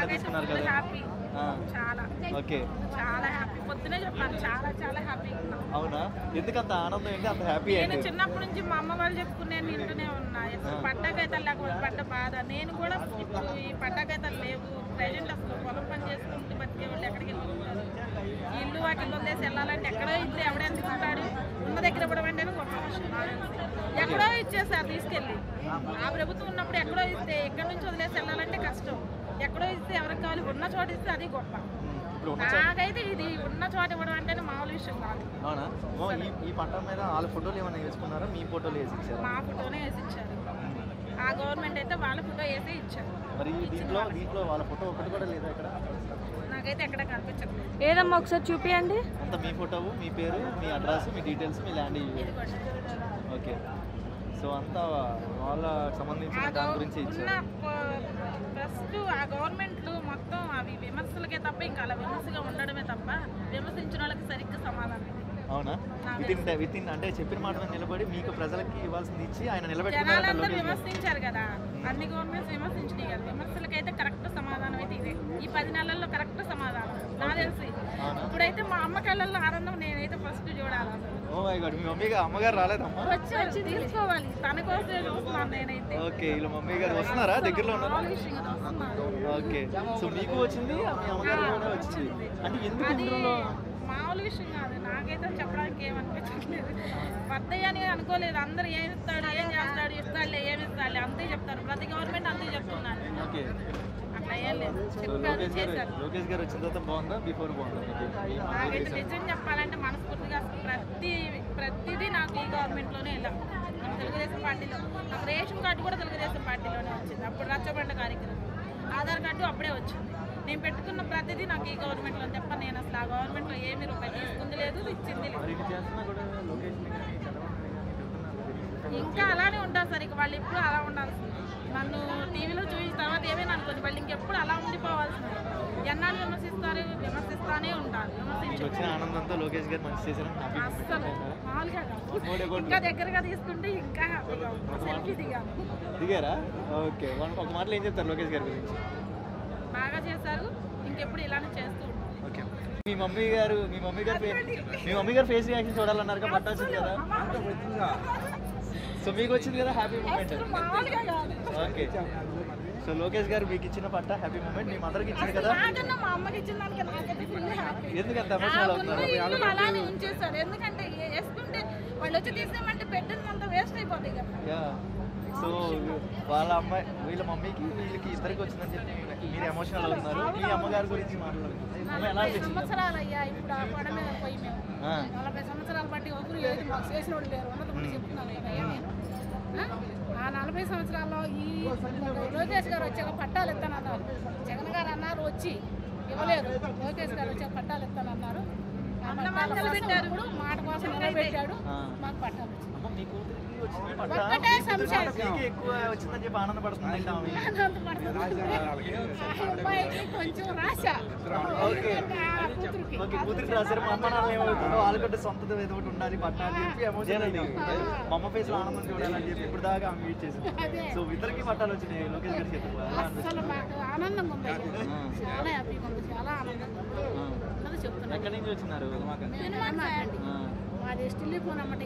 హ్యాపీగా తీసుకున్నారు కదా. హ్యాపీ చాలా ఓకే, చాలా హ్యాపీ. పొద్దునే చెప్పాను, చాలా చాలా హ్యాపీగా ఉన్నాను. అవునా? ఎందుకంత ఆనందం ఏంటి, అంత హ్యాపీ నేను ఏంటి? చిన్నప్పటి నుంచి మా అమ్మ వాళ్ళు చెప్పుకునే వింటూనే ఉన్నా. పట్టాకైతాలు లేకపోతే పడ్డ బాధ. నేను కూడా ఇప్పుడు ఈ పట్టాకైతాలు లేవు. ప్రజెంట్ అసలు పొలం పని చేసుకుంటూ బతికే వాళ్ళు ఎక్కడికి వెళ్ళిపోతారు. ఇల్లు వాటిల్లో వదిలేసి వెళ్ళాలంటే ఎక్కడో ఇల్లు ఎవడే అందుకుంటాడు. ఉన్న దగ్గర ఇవ్వడం అంటే గొప్ప విషయం. ఎక్కడో ఇచ్చేసారు తీసుకెళ్ళి. ఆ ప్రభుత్వం ఉన్నప్పుడు ఎక్కడో ఇస్తే ఎక్కడి నుంచి వదిలేసి వెళ్ళాలంటే కష్టం. ఎక్కడో ఇస్తే ఎవరికి కావాలి, ఉన్న చోట ఇస్తే అది గొప్ప. నాకైతే ఇది ఉన్న చోట ఇవ్వడం అంటేనే మామూలు విషయం కాదు. అవునా? ఈ పట్టా మీద వాళ్ళ ఫోటోలు ఏమైనా వేసుకున్నారా? మీ ఫోటోలు వేసి ఇచ్చారు? మా ఫోటోనే వేసి ఇచ్చారు. ఆ గవర్నమెంట్ అయితే వాళ్ళ ఫోటో వేసి ఇచ్చారు. మరి దీంట్లో వాళ్ళ ఫోటో ఒకటి కూడా లేదా ఇక్కడ? నాకైతే ఎక్కడ కనిపించట్లేదు. ఏదమ్మా ఒకసారి చూపియండి. అంత మీ ఫోటో, మీ పేరు, మీ అడ్రస్, మీ డీటెయిల్స్, మీ ల్యాండ్. ఓకే, సో అంతా వాళ్ళకి సంబంధించిన దాని గురించి ఇచ్చారు. ఫస్ట్ ఆ గవర్నమెంట్లు మొత్తం అవి విమర్శలకే తప్ప ఇంకా అలా విమర్శగా ఉండడమే తప్ప విమర్శించిన వాళ్ళకి సరిగ్గా సమాధానం. అవునా? విత్ ఇన్ అంటే చెప్పిన మాట మీద నిలబడి మీకు ప్రజలకి ఇవ్వాల్సింది ఇచ్చి ఆయన జనాలందరూ నిలబెట్టుకున్నారు. విమర్శించారు కదా, అన్ని గవర్నమెంట్స్ విమర్శించినాయి కదా. విమర్శలకైతే కరెక్ట్ సమాధానం అయితే ఇదే. ఈ 10 నెలల్లో కరెక్ట్ సమాధానం నాకు తెలిసి. ఇప్పుడైతే మా అమ్మ కళ్ళల్లో ఆనందం నేనైతే ఫస్ట్ చూడాలి. ఓ మై గాడ్, మీ మమ్మీ అమ్మగారు రాలేదమ్మా? వచ్చి తీసుకోవాలి, తన కోసమే చూస్తున్నాను నేనైతే. ఓకే, ఇలా మమ్మీ గారు వస్తున్నారా? దగ్గరలో ఉన్నారు. ఓకే, సో మీకు వచ్చింది, మీ అమ్మగారు వచ్చింది అంటే ఎందుకు ఇందులో? మామూలు విషయం కాదు. నాకైతే చెప్పడానికి ఏమనిపించట్లేదు. పద్దయ్య అని అనుకోలేదు. అందరూ ఏమి ఇస్తాడు, ఏం చేస్తాడు, ఇస్తాడులే, ఏమి ఇస్తాడులే అంతే చెప్తారు. ప్రతి గవర్నమెంట్ అంతే చెప్తున్నారు. అట్లా ఏం లేదు, చెప్పారు, చేశారు. లోకేష్ గారు వచ్చిన తర్వాత బాగుందా, బిఫోర్ బాగుందా? నాకైతే నిజం చెప్పాలంటే మనస్ఫూర్తిగా ప్రతిదీ నాకు ఈ గవర్నమెంట్లోనే వెళ్ళాం. తెలుగుదేశం పార్టీలో నాకు రేషన్ కార్డు కూడా తెలుగుదేశం పార్టీలోనే వచ్చింది. అప్పుడు రచ్చబండ కార్యక్రమం, ఆధార్ కార్డు అప్పుడే వచ్చింది. నేను పెట్టుకున్న ప్రతిదీ నాకు ఈ గవర్నమెంట్లో తప్ప నేను అసలు ఆ గవర్నమెంట్లో ఏమీ రూపాయలు తీసుకుంది లేదు, ఇచ్చింది లేదు. ఇంకా అలానే ఉంటారు సార్. ఇక వాళ్ళు ఎప్పుడు అలా ఉండాల్సింది. నన్ను టీవీలో చూసిన తర్వాత ఏమైనా అనుకోండి, వాళ్ళు ఇంకెప్పుడు అలా ఉండిపోవాల్సింది. ఎన్నాళ్ళు విమర్శిస్తానే ఉంటారు. వచ్చిన ఆనందంతో లోకేష్ గారు మంచి చేశారు. అస్సలు మామూలుగా కాదు. ఇంకా దగ్గరగా తీసుకుంటే ఇంకా హ్యాపీగా సెల్ఫీ దిగారా? ఓకే, ఒక మాటలో ఏం చెప్తారు లోకేష్ గారి గురించి? బాగా చేశారు, ఇంకెప్పుడు ఇలానే చేస్తూ ఉంటారు. ఓకే, మీ మమ్మీ గారు ఫేస్ రియాక్షన్ చూడాలన్నారు కదా, పట్ట వచ్చింది కదా, సో మీకు వచ్చింది కదా happy moment. Okay, so Lokesh గారు మీకు ఇచ్చిన పట్ట హ్యాపీ మూమెంట్, మీ మదర్కి ఇచ్చింది కదా. మా అమ్మకి ఇచ్చిన దానికి నాకైతే ఫుల్ హ్యాపీ. ఎందుకంత ఎమోషనల్ అవుతున్నారు? అలానే ఉంచేస్తారు. ఎందుకంటే వేసుకుంటే వాళ్ళు వచ్చి తీసేయమంటే పెట్టినంత వేస్ట్ అయిపోతాయి కదా. సో వీళ్ళ మమ్మీకి వీళ్ళకి ఇద్దరికి వచ్చిందని చెప్పి మీరు ఎమోషనల్ అవుతున్నారు. మీ అమ్మగారి గురించి మాట్లాడుతున్నారు. 40 సంవత్సరాలు అయ్యా ఇప్పుడు ఆ పడ మీద పోయి మేము 40 సంవత్సరాలు బట్టి ఒకరు ఏది మాకు చేసిన వాళ్ళు లేరు. ఉన్నది కూడా చెప్తున్నాను కదా నేను. ఆ 40 సంవత్సరాల్లో ఈ లోకేష్ గారు వచ్చాక పట్టాలు ఇస్తానన్నారు. జగన్ గారు అన్నారు వచ్చి ఇవ్వలేదు. లోకేష్ గారు వచ్చాక పట్టాలు ఇస్తానన్నారు. నిలబెట్టారు, మాట కోసం నిలబెట్టాడు, మాకు పట్టాలు వచ్చింది. ఒక్కటే సంశయం, కొంచెం రాశ కూతురికి రాశారు. మా అమ్మ నాన్న ఏమవుతుందో వాళ్ళకంటే సొంత ఏదో ఒకటి ఉండాలి పట్టాలు చెప్పి ఎమోషన్ అయింది. మా అమ్మ ఫేస్ లో ఆనందం చూడాలని చెప్పి ఇప్పుడు దాకా ఆమె వెయిట్ చేసింది. సో ఇద్దరికి పట్టాలు వచ్చినాయి లోకేష్ గారి చేతులు. అసలు మాకు ఆనందంగా ఉంది, చాలా హ్యాపీగా ఉంది, చాలా ఆనందంగా చెప్తున్నాను. ఎక్కడి నుంచి వచ్చినారు? మాది స్టిల్ ఫోన్ అమ్మటి